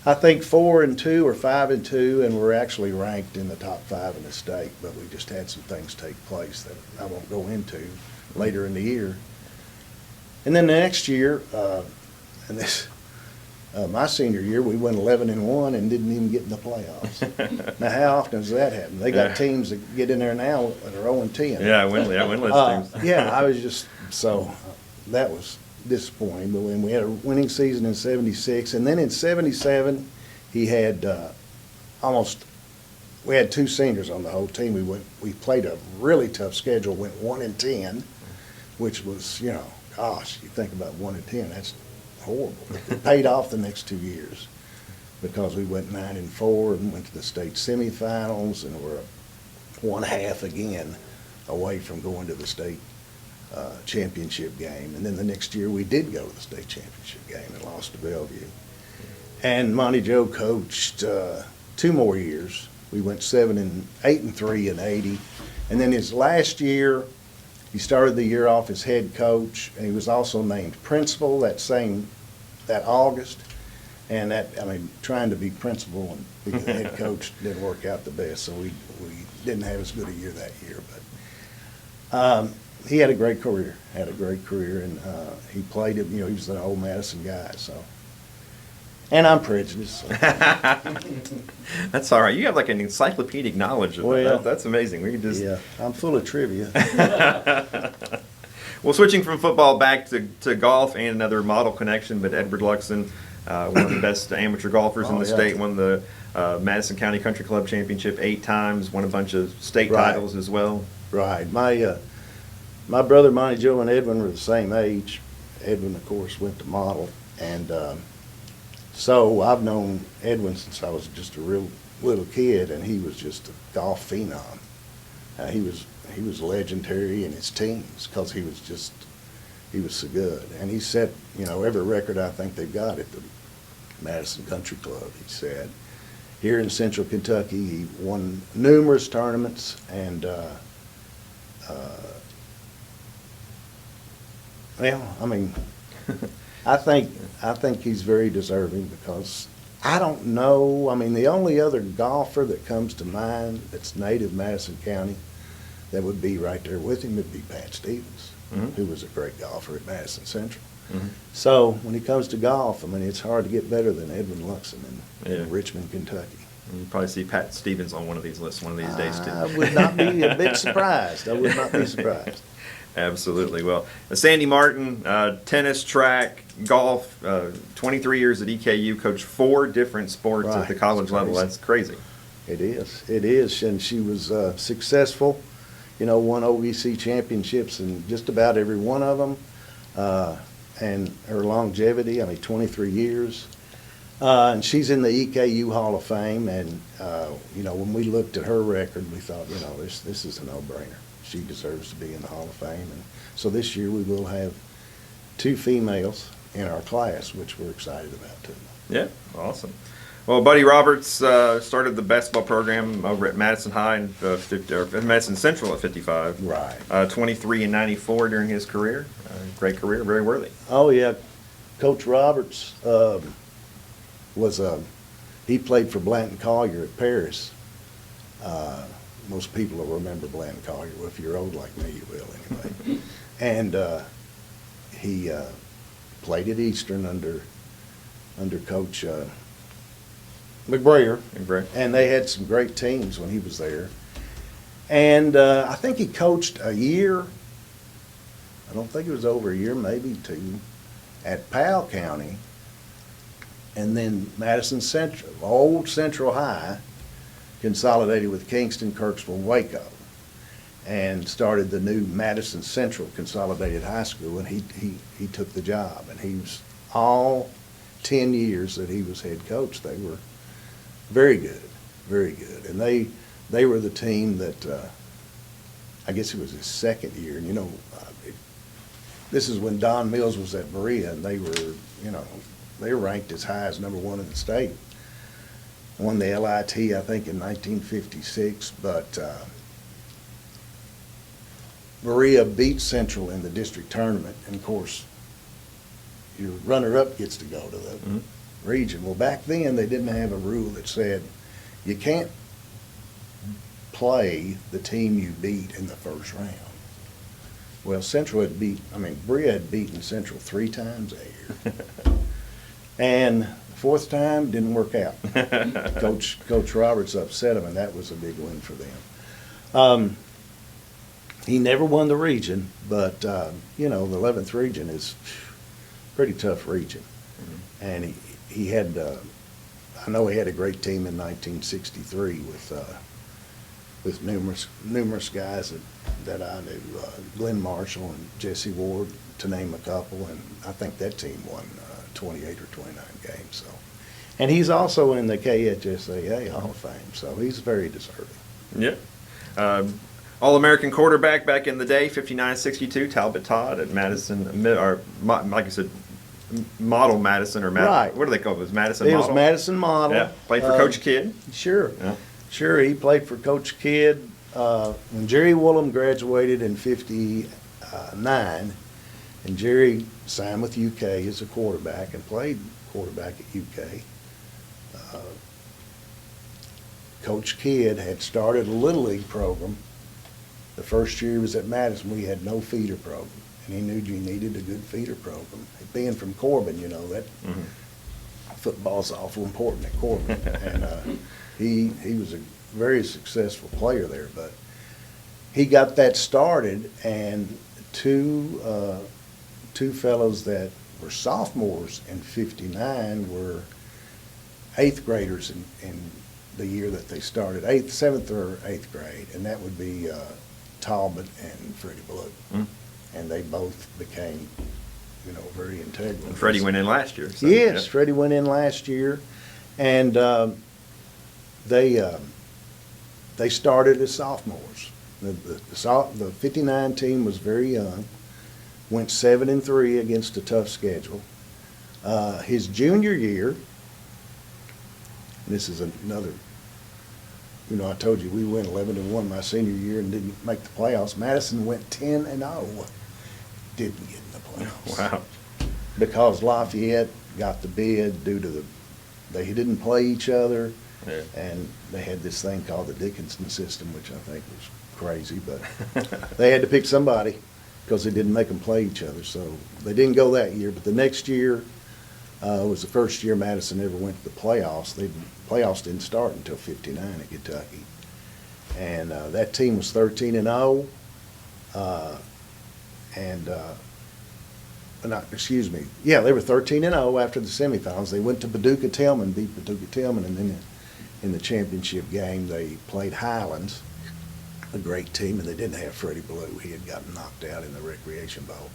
I think 4-2 or 5-2, and we're actually ranked in the top 5 in the state. But we just had some things take place that I won't go into later in the year. And then the next year, my senior year, we went 11-1 and didn't even get in the playoffs. Now, how often does that happen? They got teams that get in there now that are 0-10. Yeah, winless teams. Yeah, I was just, that was disappointing. But when we had a winning season in '76, and then in '77, he had we had 2 seniors on the whole team. We played a really tough schedule, went 1-10, which was, gosh, you think about 1-10, that's horrible. It paid off the next 2 years because we went 9-4 and went to the state semifinals, and were 1/2 again away from going to the state championship game. And then the next year we did go to the state championship game and lost to Bellevue. And Monty Joe coached 2 more years. We went 8-3 in '80, and then his last year, he started the year off as head coach, and he was also named principal that August. And trying to be principal and be the head coach didn't work out the best, so we didn't have as good a year that year. But he had a great career, and he played it. He was an old Madison guy, so. And I'm prejudiced. So. That's all right. You have like an encyclopedic knowledge of that. That's amazing. Yeah, I'm full of trivia. Well, switching from football back to golf, and another model connection, but Edward Luxon, one of the best amateur golfers in the state, won the Madison County Country Club Championship 8 times, won a bunch of state titles as well. Right. My brother Monty Joe and Edwin were the same age. Edwin, of course, went to model, and So I've known Edwin since I was just a real little kid, and he was just a golf phenom. He was legendary in his teams because he was so good. And he set, every record I think they've got at the Madison Country Club, he said. Here in Central Kentucky, he won numerous tournaments, and I think he's very deserving because I don't know. I mean, the only other golfer that comes to mind that's native Madison County that would be right there with him would be Pat Stevens, who was a great golfer at Madison Central. So when he comes to golf, I mean, it's hard to get better than Edwin Luxon in Richmond, Kentucky. You probably see Pat Stevens on one of these lists one of these days, too. I would not be a bit surprised. I would not be surprised. Absolutely. Well, Sandy Martin, tennis, track, golf, 23 years at EKU, coached 4 different sports at the college level. That's crazy. It is. It is. And she was successful, won OVC championships in just about every one of them. And her longevity, 23 years. And she's in the EKU Hall of Fame. And, when we looked at her record, we thought, this is a no-brainer. She deserves to be in the Hall of Fame. And so this year we will have 2 females in our class, which we're excited about, too. Yeah, awesome. Well, Buddy Roberts started the basketball program over at Madison High and Madison Central at 55. Right. 23 and 94 during his career. Great career, very worthy. Oh, yeah. Coach Roberts he played for Blanton Collier at Paris. Most people will remember Blanton Collier. Well, if you're old like me, you will anyway. And he played at Eastern under Coach McBrayer. And they had some great teams when he was there. And I think he coached a year. I don't think it was over a year, maybe 2, at Powell County. And then Madison Central, old Central High, consolidated with Kingston, Kirksville, Waco, and started the new Madison Central Consolidated High School, and he took the job. And he was, all 10 years that he was head coach, they were very good, very good. And they were the team that, I guess it was his second year, and this is when Don Mills was at Berea, and they were ranked as high as #1 in the state. Won the LIT, I think, in 1956, but Berea beat Central in the district tournament, and of course, your runner-up gets to go to the region. Well, back then, they didn't have a rule that said you can't play the team you beat in the first round. Well, Berea had beaten Central 3 times that year. And the 4th time didn't work out. Coach Roberts upset him, and that was a big win for them. He never won the region, but the 11th region is a pretty tough region. And he had, I know he had a great team in 1963 with numerous guys that I knew, Glenn Marshall and Jesse Ward, to name a couple, and I think that team won 28 or 29 games. So, and he's also in the KHSAA Hall of Fame, so he's very deserving. Yeah. All-American quarterback back in the day, 59-62, Talbot Todd at Madison, or like I said, Model Madison, or right. What do they call it? It was Madison Model? It was Madison Model. Yeah, played for Coach Kidd. Sure. Yeah. Sure, he played for Coach Kidd. When Jerry Woolham graduated in 59, and Jerry signed with UK as a quarterback and played quarterback at UK, Coach Kidd had started a Little League program. The first year he was at Madison, we had no feeder program, and he knew you needed a good feeder program. Being from Corbin, that football's awful important at Corbin, and he was a very successful player there. But he got that started, and two fellows that were sophomores in 59 were 8th graders in the year that they started, 7th or 8th grade, and that would be Talbot and Freddie Blue. And they both became very integral. And Freddie went in last year. So, Yes, yeah. Freddie went in last year, and they started as sophomores. The 59 team was very young, went 7-3 against a tough schedule. His junior year, this is another, I told you we went 11-1 my senior year and didn't make the playoffs. Madison went 10-0, didn't get in the playoffs. Wow. Because Lafayette got the bid due to they didn't play each other, Yeah. and they had this thing called the Dickinson system, which I think was crazy, but they had to pick somebody because they didn't make them play each other. So they didn't go that year, but the next year was the first year Madison ever went to the playoffs. Playoffs didn't start until 59 at Kentucky. And that team was 13-0. They were 13-0 after the semifinals. They went to Paducah-Tillman, beat Paducah-Tillman, and then in the championship game they played Highlands, a great team, and they didn't have Freddie Blue. He had gotten knocked out in the Recreation Bowl.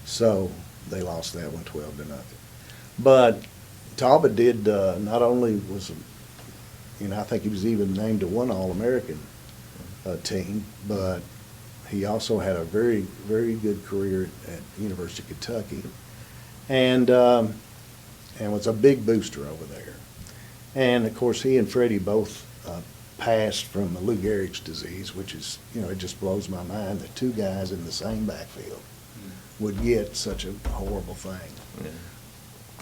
So they lost that one 12-0. But Talbot did, not only was, I think he was even named to one All-American team, but he also had a very, very good career at the University of Kentucky, and was a big booster over there. And of course, he and Freddie both passed from Lou Gehrig's disease, which is, it just blows my mind that two guys in the same backfield would get such a horrible thing. Yeah.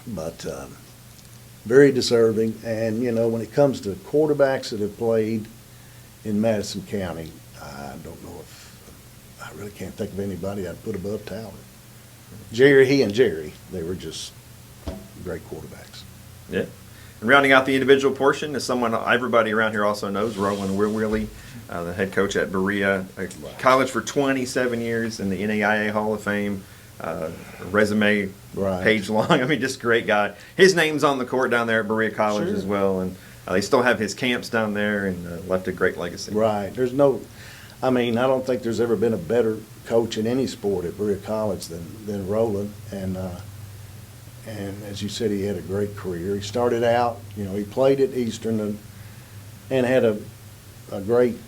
But very deserving. And, when it comes to quarterbacks that have played in Madison County, I don't know I really can't think of anybody I'd put above Talbot. He and Jerry, they were just great quarterbacks. Yeah. And rounding out the individual portion is someone everybody around here also knows, Roland Willie, the head coach at Berea College for 27 years in the NAIA Hall of Fame. Resume page long. I mean, just great guy. His name's on the court down there at Berea College as well, and they still have his camps down there, and left a great legacy. Right. I don't think there's ever been a better coach in any sport at Berea College than Roland, and as you said, he had a great career. He started out, he played at Eastern and had a great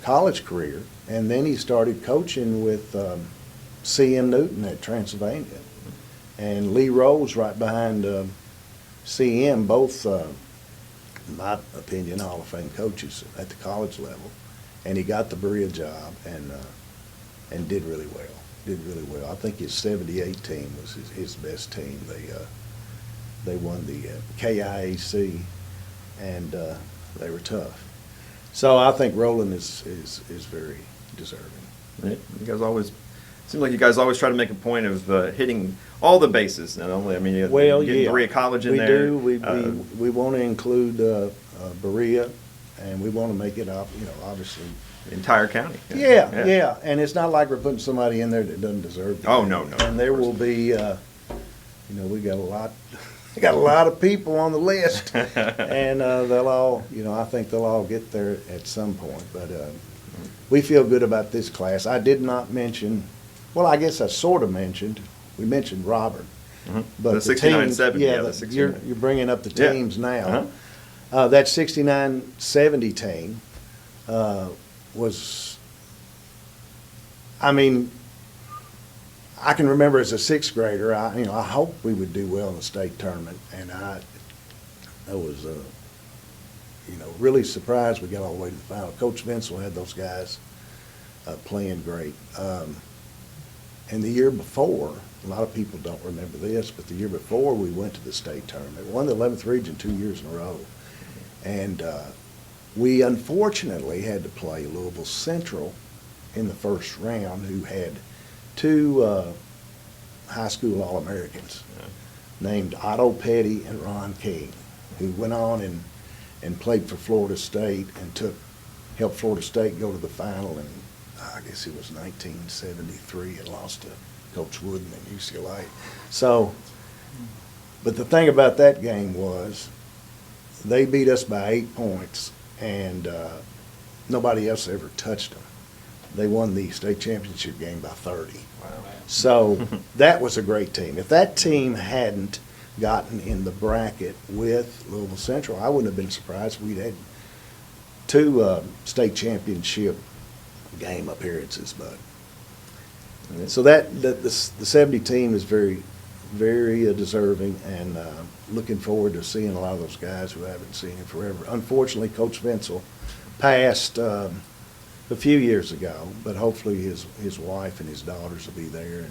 college career, and then he started coaching with C.M. Newton at Transylvania, and Lee Rose right behind C.M., both, in my opinion, Hall of Fame coaches at the college level. And he got the Berea job and did really well. I think his 78 team was his best team. They won the KIAC, and they were tough. So I think Roland is very deserving. Yeah. Seems like you guys always try to make a point of hitting all the bases. Not only, getting Berea College in there. We do. We want to include Berea, and we want to make it up, obviously. The entire county. Yeah. And it's not like we're putting somebody in there that doesn't deserve it. Oh, no. And there will be, we got a lot of people on the list, and they'll all, I think they'll all get there at some point. But we feel good about this class. I did not mention, well, I guess I sort of mentioned, we mentioned Robert. Mm-hmm. But the 69-70, the 69. You're bringing up the teams now. Uh-huh. That 69-70 team was, I can remember as a sixth grader, I hoped we would do well in the state tournament, and I was, really surprised we got all the way to the final. Coach Vinsel had those guys playing great. And the year before, a lot of people don't remember this, but the year before we went to the state tournament, won the 11th region 2 years in a row. And we unfortunately had to play Louisville Central in the first round, who had two high school All-Americans named Otto Petty and Ron King, who went on and played for Florida State and helped Florida State go to the final in, I guess it was 1973, and lost to Coach Wooden at UCLA. So, but the thing about that game was they beat us by 8 points, and nobody else ever touched them. They won the state championship game by 30. So that was a great team. If that team hadn't gotten in the bracket with Louisville Central, I wouldn't have been surprised. We'd had 2 state championship game appearances, but so the 70 team is very, very deserving, and looking forward to seeing a lot of those guys who haven't seen him forever. Unfortunately, Coach Vincel passed a few years ago, but hopefully his wife and his daughters will be there,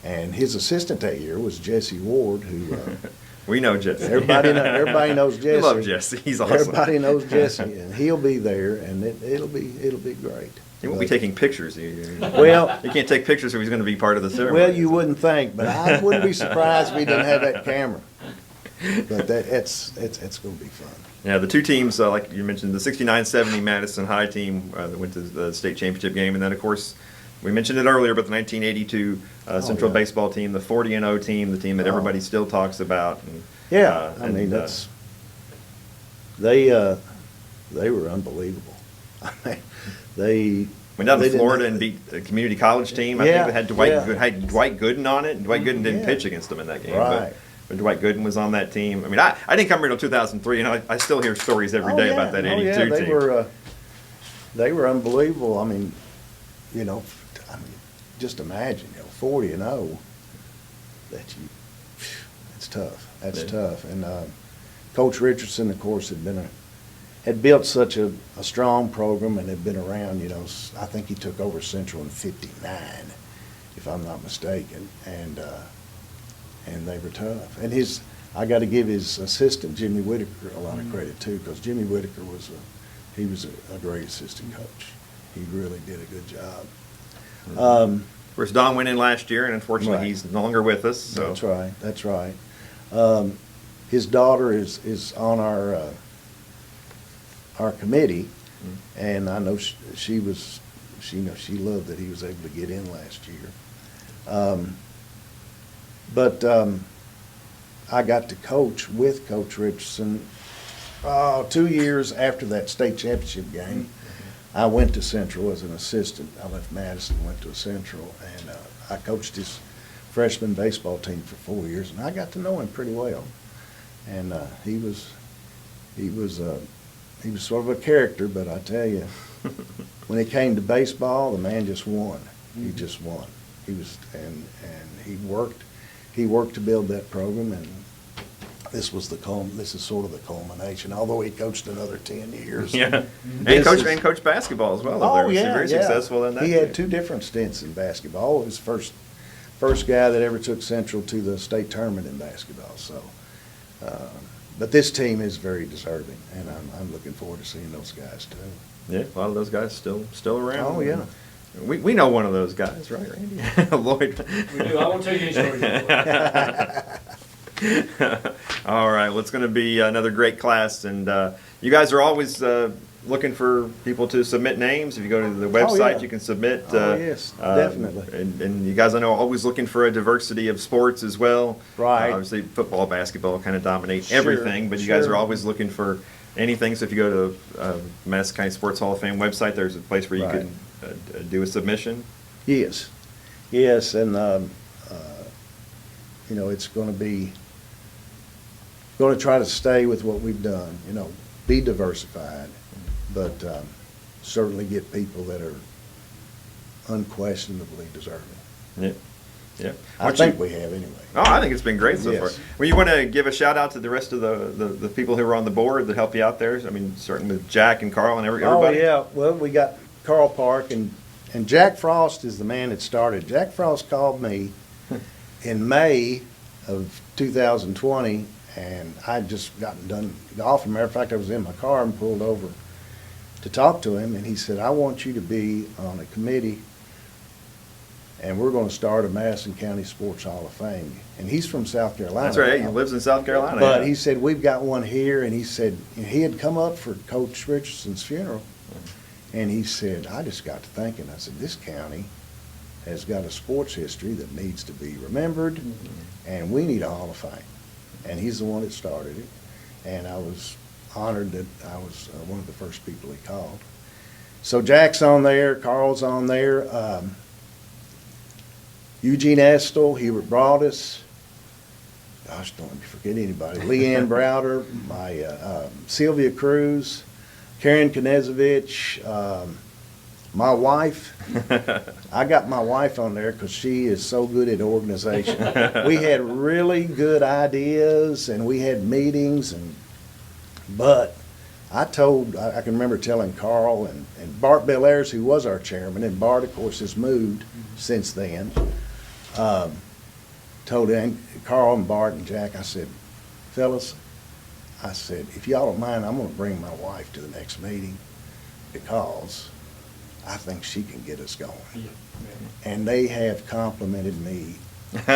and his assistant that year was Jesse Ward, who We know Jesse. everybody knows Jesse. We love Jesse. He's awesome. Everybody knows Jesse, and he'll be there, and it'll be great. He won't be taking pictures. Well, You can't take pictures if he's going to be part of the ceremony. well, you wouldn't think, but I wouldn't be surprised if he didn't have that camera. But it's going to be fun. Yeah, the 2 teams, like you mentioned, the 69-70 Madison High team that went to the state championship game, and then, of course, we mentioned it earlier, but the 1982 Central yeah. baseball team, the 40-0 team, the team that everybody still talks about. And, Yeah, I mean, they were unbelievable. They went down to they didn't- Florida and beat a community college team. I Yeah, think they had Dwight Gooden on it. Dwight Gooden didn't Yeah. pitch against them in that game. Right. But Dwight Gooden was on that team. I mean, I didn't come here until 2003, and I still hear stories every day about that 82 yeah, team. they were unbelievable. I mean, just imagine, 40-0. It's tough. That's Yeah. tough. And Coach Richardson, of course, had built such a strong program and had been around. I think he took over Central in '59, if I'm not mistaken, and they were tough. And I got to give his assistant Jimmy Whitaker a lot of credit too, because Jimmy Whitaker was a great assistant coach. He really did a good job. Of course, Don went in last year, and unfortunately, Right. he's no longer with us. So. That's right. His daughter is on our committee, and I know she loved that he was able to get in last year. But I got to coach with Coach Richardson 2 years after that state championship game. I went to Central as an assistant. I left Madison, went to Central, and I coached his freshman baseball team for 4 years, and I got to know him pretty well. And he was sort of a character, but I tell you, when it came to baseball, the man just won. He just won. He was, and he worked to build that program, and this is sort of the culmination. Although he coached another 10 years. Yeah, This and coach basketball as well. Oh, He was yeah, very yeah. successful in that. He had 2 different stints in basketball. He was the first guy that ever took Central to the state tournament in basketball. So, but this team is very deserving, and I'm looking forward to seeing those guys too. Yeah, a lot of those guys still around. Oh, yeah. We know one of those guys, right, Randy? Lloyd. We do. I won't tell you any stories. All right, well, it's going to be another great class, and you guys are always looking for people to submit names. If you go to the website, yeah. you can submit. Oh, yes, definitely. And you guys, I know, are always looking for a diversity of sports as well. Right. Obviously, football, basketball kind of dominate Sure, everything, but you guys sure. are always looking for anything. So if you go to Madison County Sports Hall of Fame website, there's a place where you Right. can do a submission. Yes, and it's going to try to stay with what we've done. Be diversified, but certainly get people that are unquestionably deserving. Yeah. Yeah. I think we have anyway. Oh, I think it's been great so Yes. far. Well, you want to give a shout out to the rest of the people who are on the board that help you out there? I mean, starting with Jack and Carl and everybody. Oh, yeah. Well, we got Carl Park, and Jack Frost is the man that started. Jack Frost called me in May of 2020, and I'd just gotten done golfing. Matter of fact, I was in my car and pulled over to talk to him, and he said, I want you to be on a committee, and we're going to start a Madison County Sports Hall of Fame. And he's from South Carolina. That's right. He lives in South Carolina. But yeah. he said, we've got one here, and he said, he had come up for Coach Richardson's funeral, and he said, I just got to thinking, I said, this county has got a sports history that needs to be remembered, and we need a Hall of Fame. And he's the one that started it, and I was honored that I was one of the first people he called. So Jack's on there, Carl's on there. Eugene Estel, he brought us. Gosh, don't let me forget anybody. Leanne Browder, Sylvia Cruz, Karen Knezovich, my wife. I got my wife on there because she is so good at organization. We had really good ideas and we had meetings, but I can remember telling Carl and Bart Bellairs, who was our chairman, and Bart, of course, has moved since then. Told Carl and Bart and Jack, I said, fellas, I said, if y'all don't mind, I'm going to bring my wife to the next meeting because I think she can get us going. And they have complimented me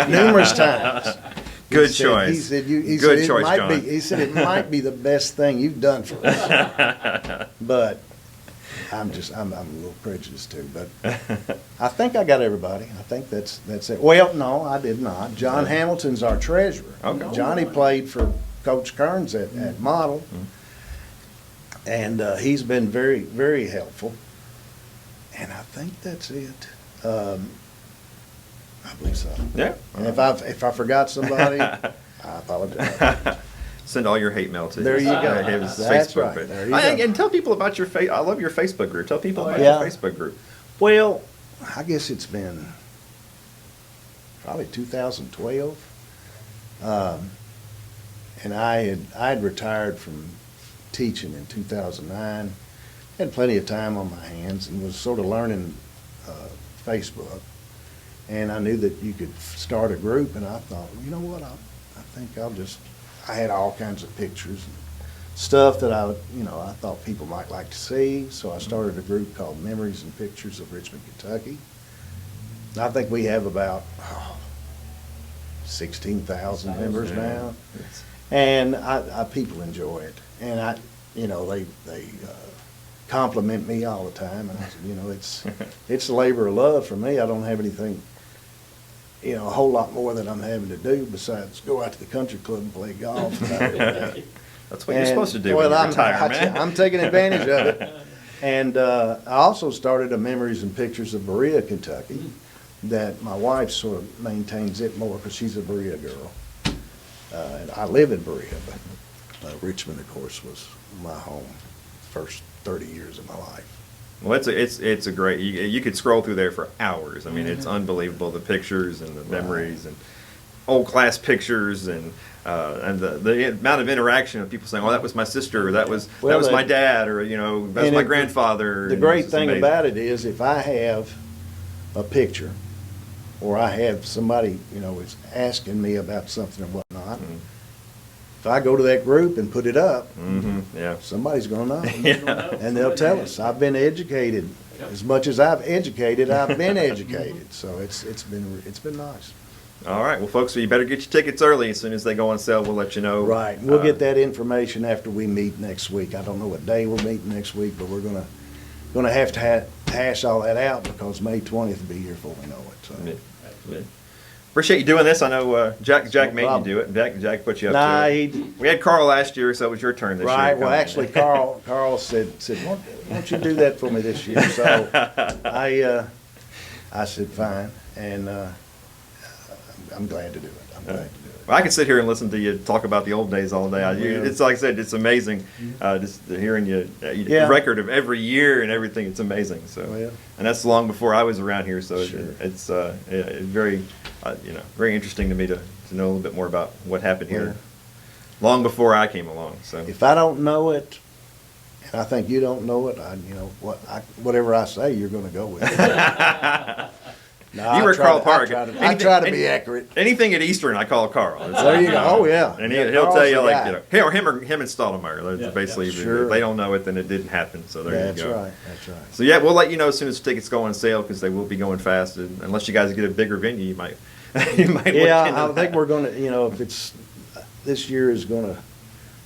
numerous times. Good choice. He said, Good choice, John. He said, it might be the best thing you've done for us. But I'm a little prejudiced too. But I think I got everybody. I think that's it. Well, no, I did not. John Hamilton's our treasurer. Okay. Johnny played for Coach Kearns at Model. And he's been very, very helpful. And I think that's it. I believe so. Yeah. And if I forgot somebody, I apologize. Send all your hate mail to There you go. his That's Facebook right. page. There you go. And tell people about your I love your Facebook group. Tell people about Yeah. your Facebook group. Well, I guess it's been probably 2012. And I had retired from teaching in 2009. Had plenty of time on my hands and was sort of learning Facebook. And I knew that you could start a group, and I thought, you know what, I think I had all kinds of pictures and stuff that I thought people might like to see. So I started a group called Memories and Pictures of Richmond, Kentucky. I think we have about 16,000 members now. And people enjoy it. And they compliment me all the time. And I said, it's a labor of love for me. I don't have anything, a whole lot more that I'm having to do besides go out to the country club and play golf. That's what you're supposed to do when you retire, man. I'm taking advantage of it. And I also started a Memories and Pictures of Berea, Kentucky, that my wife sort of maintains it more because she's a Berea girl. And I live in Berea, but Richmond, of course, was my home first 30 years of my life. Well, it's a great. You could scroll through there for hours. I mean, it's unbelievable, the pictures and the memories and old class pictures and the amount of interaction of people saying, "Oh, that was my sister," or that was my dad," or that's my grandfather. The great thing about it is if I have a picture or I have somebody is asking me about something or whatnot. If I go to that group and put it up, somebody's going to know. And they'll tell us. I've been educated. As much as I've educated, I've been educated. So it's been nice. All right. Well, folks, you better get your tickets early. As soon as they go on sale, we'll let you know. Right. We'll get that information after we meet next week. I don't know what day we're meeting next week, but we're going to have to hash all that out because May 20th will be here before we know it. So. Yeah. Appreciate you doing this. I know Jack made problem. you do it. Jack put you up to it. We had Carl last year, so it was your turn this year. Right. Well, actually, Carl said, why don't you do that for me this year? So I said, fine, and I'm glad to do it. I'm glad to do it. Well, I could sit here and listen to you talk about the old days all day. It's like I said, it's amazing just hearing you record of every year and everything. It's amazing. So, and that's long before I was around here. So it's very very interesting to me to know a little bit more about what happened here long before I came along. So if I don't know it, and I think you don't know it, whatever I say, you're going to go with it. No, you were Carl Park. I try to be accurate. Anything at Eastern, I call Carl. There you go. Oh yeah. And he'll tell you him and Stottlemyre. Yeah, basically, sure. if they don't know it, then it didn't happen. So there you go. That's right. So we'll let you know as soon as tickets go on sale because they will be going fast. And unless you guys get a bigger venue, you might. Yeah, I think we're going to. If it's this year is going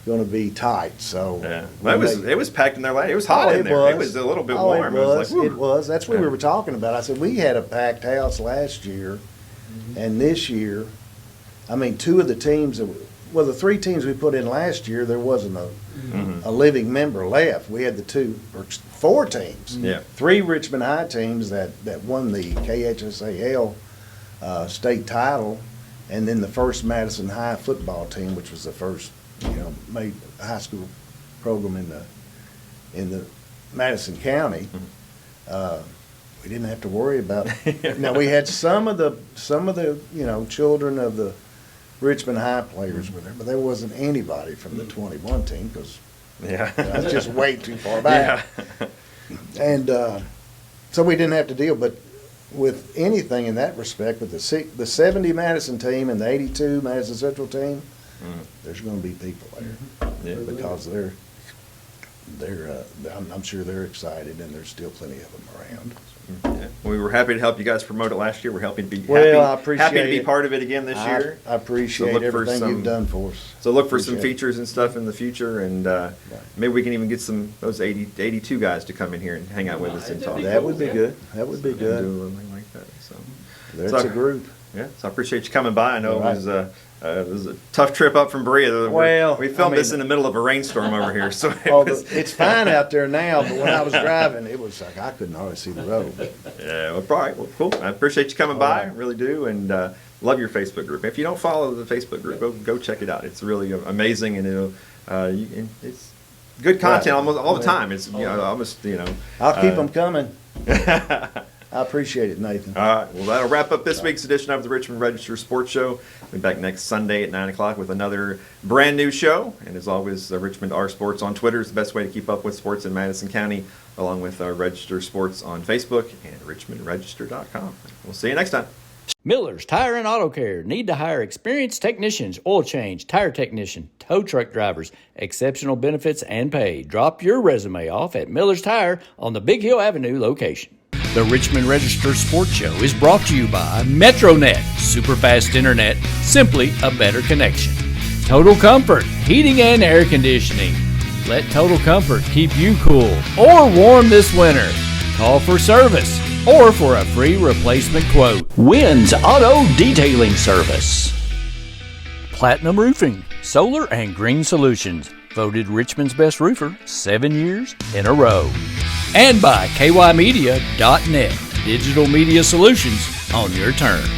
to be tight. So it was packed in there. It was hot in there. It was a little bit warm. It was. That's what we were talking about. I said we had a packed house last year, and this year, I mean, two of the teams the 3 teams we put in last year, there wasn't a living member left. We had 4 teams. 3 Richmond High teams that won the KHSAL state title, and then the first Madison High football team, which was the first, made high school program in the Madison County. We didn't have to worry about. Now we had some of the children of the Richmond High players were there, but there wasn't anybody from the 21 team because that's just way too far back. Yeah. And so we didn't have to deal, but with anything in that respect, with the 70 Madison team and the 82 Madison Central team, there's going to be people there because I'm sure they're excited, and there's still plenty of them around. Yeah. We were happy to help you guys promote it last year. We're happy to be I appreciate happy to be it. part of it again this year. I appreciate everything you've done for us. So look for some Appreciate it. features and stuff in the future, and maybe we can even get those 82 guys to come in here and hang out with us and talk. That would be good. That would be And do a good. little thing like that. So That's a group. Yeah, so I appreciate you coming by. I know All right. it was a tough trip up from Berea. Well, we filmed I this mean- in the middle of a rainstorm over here, so It's fine out there now, but when I was driving, it was like I couldn't hardly see the road. yeah. Well, all right. Well, cool. I appreciate you coming by. I really do, and love your Facebook group. If you don't follow the Facebook group, go check it out. It's really amazing, and it's good content almost all the time. It's almost I'll keep them coming. I appreciate it, Nathan. All right. Well, that'll wrap up this week's edition of the Richmond Register Sports Show. We'll be back next Sunday at 9 o'clock with another brand new show. And as always, Richmond R Sports on Twitter is the best way to keep up with sports in Madison County, along with Register Sports on Facebook and richmondregister.com. We'll see you next time. Miller's Tire and Auto Care. Need to hire experienced technicians, oil change, tire technician, tow truck drivers, exceptional benefits and pay. Drop your resume off at Miller's Tire on the Big Hill Avenue location. The Richmond Register Sports Show is brought to you by MetroNet, superfast internet, simply a better connection. Total Comfort, heating and air conditioning. Let Total Comfort keep you cool or warm this winter. Call for service or for a free replacement quote. Wynn's Auto Detailing Service. Platinum Roofing, Solar and Green Solutions. Voted Richmond's best roofer 7 years in a row. And by kymedia.net, digital media solutions on your terms.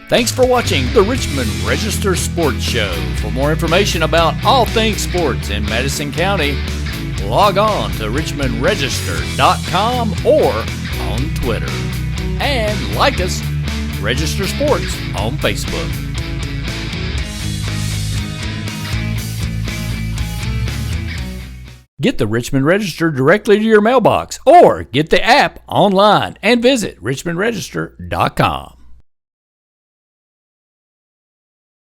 Thanks for watching the Richmond Register Sports Show. For more information about all things sports in Madison County, log on to richmondregister.com or on Twitter. And like us, Register Sports on Facebook. Get the Richmond Register directly to your mailbox or get the app online and visit richmondregister.com.